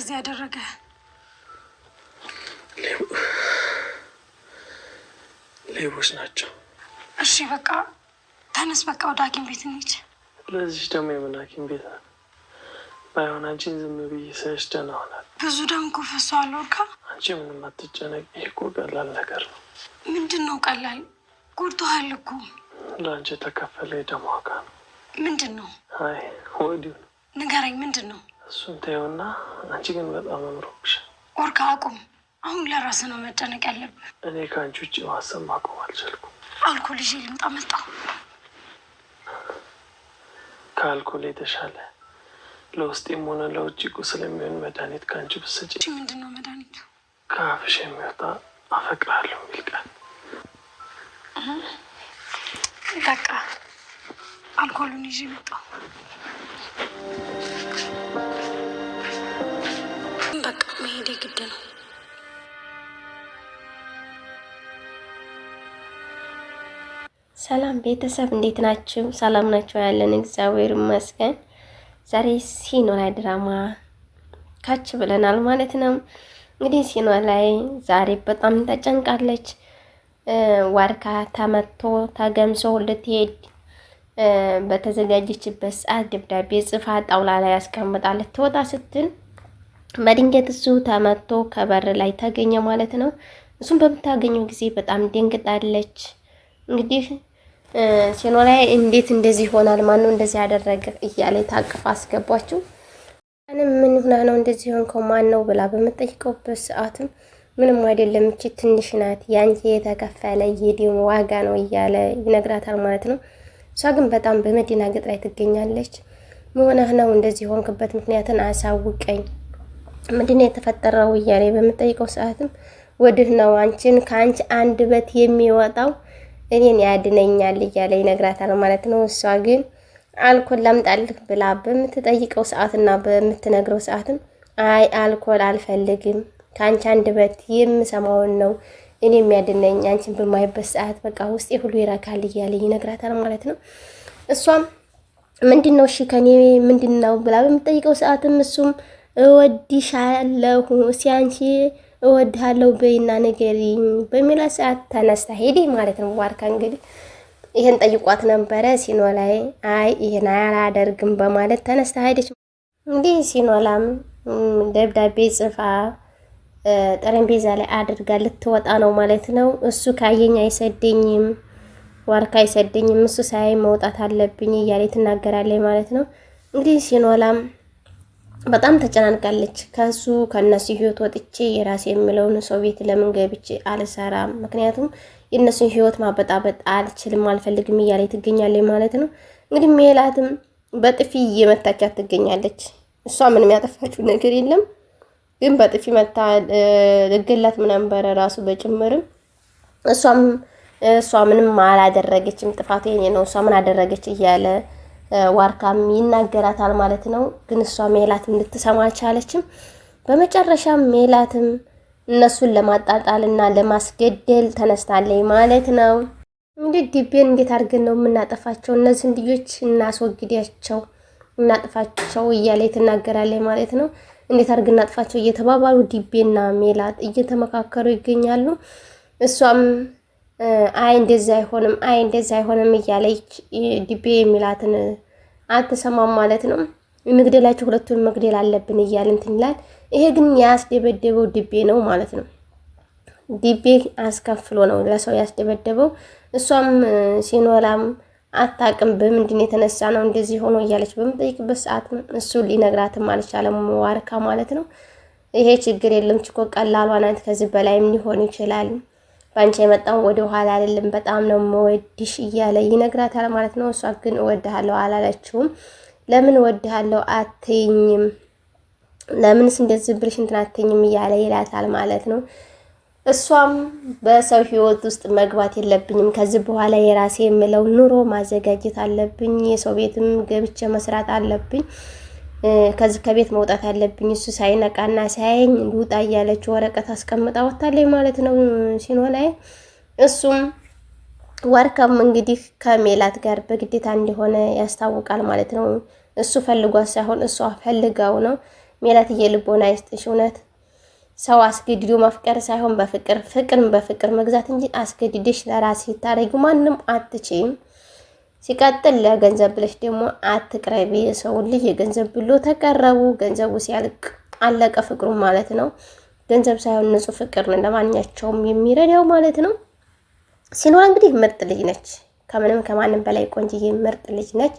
እንደዚህ ያደረገ? ሌቦች ናቸው። እሺ በቃ ተነስ፣ በቃ ወደ ሐኪም ቤት እንሂድ። ለዚህ ደግሞ የምን ሐኪም ቤት ነው? ባይሆን አንቺን ዝም ብዬ ስልሽ ደህና ሆናል። ብዙ ደም እኮ ፈሷል ወርካ። አንቺ ምንም አትጨነቂ፣ ይሄ እኮ ቀላል ነገር ነው። ምንድን ነው ቀላል? ጎድቶሃል እኮ። ለአንቺ የተከፈለ የደም ዋጋ ነው። ምንድን ነው? አይ ወዲሁ ነው። ንገረኝ፣ ምንድን ነው? እሱን ተይውና፣ አንቺ ግን በጣም አምሮብሻል። ወርካ አቁም። አሁን ለራስህ ነው መጨነቅ ያለብህ። እኔ ከአንቺ ውጭ ማሰብ ማቆም አልቻልኩም። አልኮል ይዤ ልምጣ? መጣሁ። ከአልኮል የተሻለ ለውስጤም ሆነ ለውጭ ቁስል የሚሆን መድኃኒት ከአንቺ ብትሰጪ። ምንድን ነው መድኃኒቱ? ከአፍሽ የሚወጣ አፈቅርሃለሁ የሚል ቃል። በቃ አልኮሉን ይዤ መጣሁ። በቃ መሄድ ግድ ነው። ሰላም ቤተሰብ እንዴት ናችሁ? ሰላም ናችሁ? ያለን እግዚአብሔር ይመስገን። ዛሬ ሲኖላዊ ድራማ ካች ብለናል ማለት ነው። እንግዲህ ሲኖላዊ ዛሬ በጣም ተጨንቃለች። ዋርካ ተመቶ ተገምሶ ልትሄድ በተዘጋጀችበት ሰዓት ደብዳቤ ጽፋ ጣውላ ላይ ያስቀምጣ ልትወጣ ስትል በድንገት እሱ ተመቶ ከበር ላይ ተገኘ ማለት ነው። እሱም በምታገኘው ጊዜ በጣም ደንግጣለች። እንግዲህ ሲኖላዊ እንዴት እንደዚህ ይሆናል? ማነው እንደዚህ ያደረገ እያለ ታቅፋ አስገባችው። ምን ሆና ነው እንደዚህ ሆንከው? ማን ነው ብላ በምትጠይቀውበት ሰዓትም ምንም አይደለም፣ እቺ ትንሽ ናት፣ ያንቺ የተከፈለ የደም ዋጋ ነው እያለ ይነግራታል ማለት ነው። እሷ ግን በጣም በመደናገጥ ላይ ትገኛለች። ምን ሆነህ ነው እንደዚህ ሆንክበት? ምክንያትን አሳውቀኝ፣ ምንድን ነው የተፈጠረው እያለ በምትጠይቀው ሰዓትም ወድህ ነው አንቺን ከአንቺ አንደበት የሚወጣው እኔን ያድነኛል እያለ ይነግራታል ማለት ነው። እሷ ግን አልኮል ላምጣልህ ብላ በምትጠይቀው ሰዓትና በምትነግረው ሰዓትም አይ አልኮል አልፈልግም፣ ከአንቺ አንደበት የምሰማውን ነው እኔ የሚያድነኝ፣ አንቺን በማይበት ሰዓት በቃ ውስጤ ሁሉ ይረካል እያለ ይነግራታል ማለት ነው። እሷም ምንድነው እሺ ከኔ ምንድነው ብላ በምትጠይቀው ሰዓትም እሱም እወድሻለሁ ሲያንቺ እወድሃለሁ በይና ንገሪኝ በሚላ ሰዓት ተነስታ ሄደ ማለት ነው። ዋርካ እንግዲህ ይሄን ጠይቋት ነበረ። ሲኖላዊ አይ ይሄን አላደርግም በማለት ተነስታ ሄደች። እንግዲህ ሲኖላም ደብዳቤ ጽፋ ጠረጴዛ ላይ አድርጋ ልትወጣ ነው ማለት ነው። እሱ ካየኝ አይሰደኝም፣ ዋርካ አይሰደኝም፣ እሱ ሳይ መውጣት አለብኝ እያለ ትናገራለች ማለት ነው። እንግዲህ ሲኖላም በጣም ተጨናንቃለች። ከነሱ ህይወት ወጥቼ የራሴ የሚለውን ሰው ቤት ለምን ገብቼ አልሰራም? ምክንያቱም የእነሱን ህይወት ማበጣበጥ አልችልም፣ አልፈልግም እያለ ትገኛለች ማለት ነው። እንግዲህ ሜላትም በጥፊ እየመታቻት ትገኛለች። እሷ ምንም ያጠፋችው ነገር የለም፣ ግን በጥፊ መታ ልገላት ነበረ ራሱ በጭምርም። እሷ ምንም አላደረገችም፣ ጥፋቱ የኔ ነው፣ እሷ ምን አደረገች እያለ ዋርካም ይናገራታል ማለት ነው። ግን እሷ ሜላትም ልትሰማ አልቻለችም። በመጨረሻም ሜላትም እነሱን ለማጣጣልና ለማስገደል ተነስታለች ማለት ነው። እንግዲህ ዲቤን እንዴት አድርገን ነው የምናጠፋቸው? እነዚህን ልጆች እናስወግዳቸው፣ እናጥፋቸው እያለ ትናገራለች ማለት ነው። እንዴት አድርገን እናጥፋቸው እየተባባሉ ዲቤና ሜላት እየተመካከሩ ይገኛሉ። እሷም አይ እንደዛ አይሆንም፣ አይ እንደዛ አይሆንም እያለች ዲቤ የሚላትን አትሰማም ማለት ነው። መግደላቸው ሁለቱን መግደል አለብን እያለ እንትን ይላል። ይሄ ግን ያስደበደበው ዲቤ ነው ማለት ነው። ዲቤ አስከፍሎ ነው ለሰው ያስደበደበው። እሷም ሲኖላም አታውቅም በምንድን የተነሳ ነው እንደዚህ ሆኖ እያለች በምጠይቅበት ሰዓት እሱ ሊነግራትም አልቻለም ዋርካ ማለት ነው። ይሄ ችግር የለም ችኮ ቀላሏ ናት፣ ከዚህ በላይም ሊሆን ይችላል፣ ባንቺ የመጣው ወደ ኋላ አይደለም፣ በጣም ነው የምወድሽ እያለ ይነግራታል ማለት ነው። እሷ ግን እወድሃለሁ አላለችውም። ለምን እወድሃለሁ አትይኝም? ለምንስ እንደዚህ ብለሽ እንትን አትይኝም እያለ ይላታል ማለት ነው። እሷም በሰው ህይወት ውስጥ መግባት የለብኝም፣ ከዚህ በኋላ የራሴ የምለው ኑሮ ማዘጋጀት አለብኝ፣ የሰው ቤትም ገብቼ መስራት አለብኝ፣ ከዚህ ከቤት መውጣት አለብኝ። እሱ ሳይነቃና ሳይኝ ልውጣ እያለች ወረቀት አስቀምጣ ወጣለች ማለት ነው ሲኖላዊ። እሱም ዋርካም እንግዲህ ከሜላት ጋር በግዴታ እንደሆነ ያስታውቃል ማለት ነው። እሱ ፈልጓት ሳይሆን እሷ ፈልጋው ነው። ሜላትዬ ልቦና ይስጥሽ። እውነት ሰው አስገድዶ ማፍቀር ሳይሆን በፍቅር ፍቅርን በፍቅር መግዛት እንጂ አስገድደሽ ለራስሽ ታረጊው ማንም አትችይም። ሲቀጥል ለገንዘብ ብለሽ ደግሞ አትቅረቢ የሰውን ልጅ። የገንዘብ ብሎ ተቀረቡ ገንዘቡ ሲያልቅ አለቀ ፍቅሩ ማለት ነው። ገንዘብ ሳይሆን ንጹህ ፍቅር ነው ለማንኛቸውም የሚረዳው ማለት ነው። ሲኖላ እንግዲህ ምርጥ ልጅ ነች። ከምንም ከማንም በላይ ቆንጅዬ ምርጥ ልጅ ነች።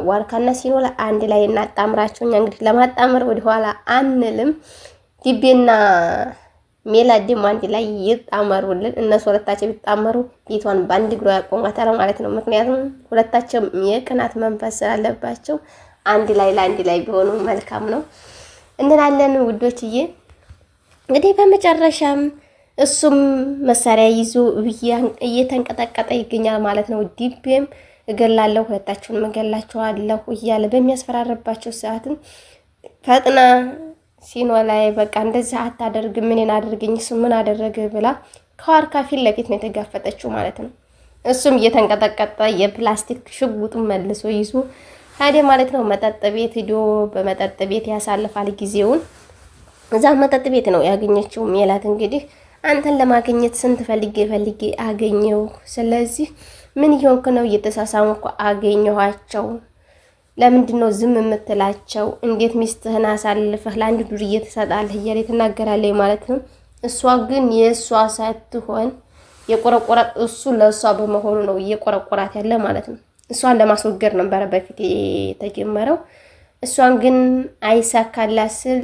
ዋርካና ሲኖላ አንድ ላይ እናጣምራቸው። እኛ እንግዲህ ለማጣመር ወደኋላ አንልም። ዲቤና ሜላት ደግሞ አንድ ላይ ይጣመሩልን። እነሱ ሁለታቸው ቢጣመሩ ቤቷን በአንድ እግሯ ያቆማታል ማለት ነው። ምክንያቱም ሁለታቸው የቅናት መንፈስ ስላለባቸው አንድ ላይ ለአንድ ላይ ቢሆኑ መልካም ነው እንላለን ውዶችዬ። እንግዲህ በመጨረሻም እሱም መሳሪያ ይዞ እየተንቀጠቀጠ ይገኛል ማለት ነው። ዲቤም እገላለሁ ሁለታችሁንም እገላችኋለሁ እያለ በሚያስፈራረባቸው ሰዓትም ፈጥና ሲኖላ በቃ እንደዚህ አታደርግም ምንን አድርግኝ እሱ ምን አደረገ ብላ ከዋርካ ፊት ለፊት ነው የተጋፈጠችው ማለት ነው። እሱም እየተንቀጠቀጠ የፕላስቲክ ሽጉጡን መልሶ ይዞ ታዲያ ማለት ነው መጠጥ ቤት ሂዶ በመጠጥ ቤት ያሳልፋል ጊዜውን። እዛ መጠጥ ቤት ነው ያገኘችው ሜላት። እንግዲህ አንተን ለማግኘት ስንት ፈልጌ አገኘው። ስለዚህ ምን ይሆንክ ነው? እየተሳሳሙኩ አገኘኋቸው። ለምንድን ነው ዝም የምትላቸው? እንዴት ሚስትህን አሳልፈህ ለአንድ ዱርዬ ትሰጣለህ? እያለ ትናገራለች ማለት ነው። እሷ ግን የእሷ ሳትሆን የቆረቆራት እሱ ለእሷ በመሆኑ ነው እየቆረቆራት ያለ ማለት ነው። እሷን ለማስወገድ ነበረ በፊት የተጀመረው። እሷን ግን አይሳካላት ስል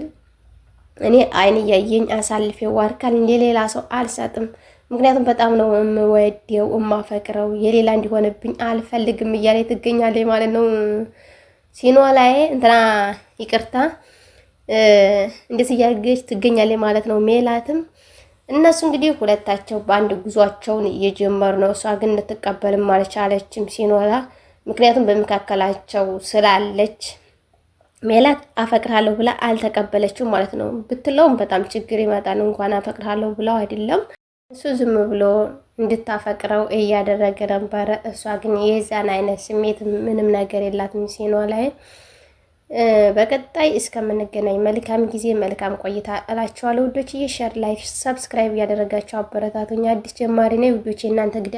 እኔ አይን እያየኝ አሳልፌ ዋርካል እንደሌላ ሰው አልሰጥም። ምክንያቱም በጣም ነው የምወደው የማፈቅረው፣ የሌላ እንዲሆንብኝ አልፈልግም እያለ ትገኛለች ማለት ነው። ሲኖላ እንትና ይቅርታ እንደዚህ እያደረገች ትገኛለች ማለት ነው። ሜላትም እነሱ እንግዲህ ሁለታቸው በአንድ ጉዟቸውን እየጀመሩ ነው። እሷ ግን ልትቀበልም አልቻለችም ሲኖላ። ምክንያቱም በመካከላቸው ስላለች ሜላት አፈቅርሃለሁ ብላ አልተቀበለችው ማለት ነው። ብትለውም በጣም ችግር ይመጣል። እንኳን አፈቅርሃለሁ ብለው አይደለም እሱ ዝም ብሎ እንድታፈቅረው እያደረገ ነበረ። እሷ ግን የዛን አይነት ስሜት ምንም ነገር የላትም ሲኖላ። በቀጣይ እስከምንገናኝ መልካም ጊዜ መልካም ቆይታ እላችኋለሁ ውዶችዬ። ሼር፣ ላይክ፣ ሰብስክራይብ እያደረጋችሁ አበረታቱኝ። አዲስ ጀማሪ ነኝ ውዶቼ እናንተ ግዳ